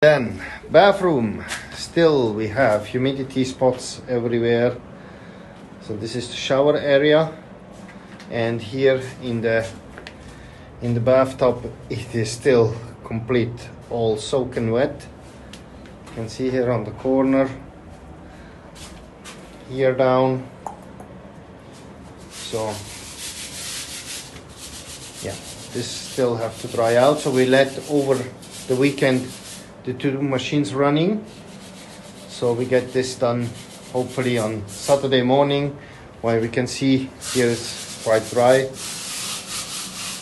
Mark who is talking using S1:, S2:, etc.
S1: Then bathroom, still we have humidity spots everywhere. So this is the shower area, and here in the bathtub it is still complete, all soaking wet. You can see here on the corner, here down. So yeah, this still have to dry out. So we let over the weekend the two machines running, so we get this done hopefully on Saturday morning, where we can see here it's quite dry.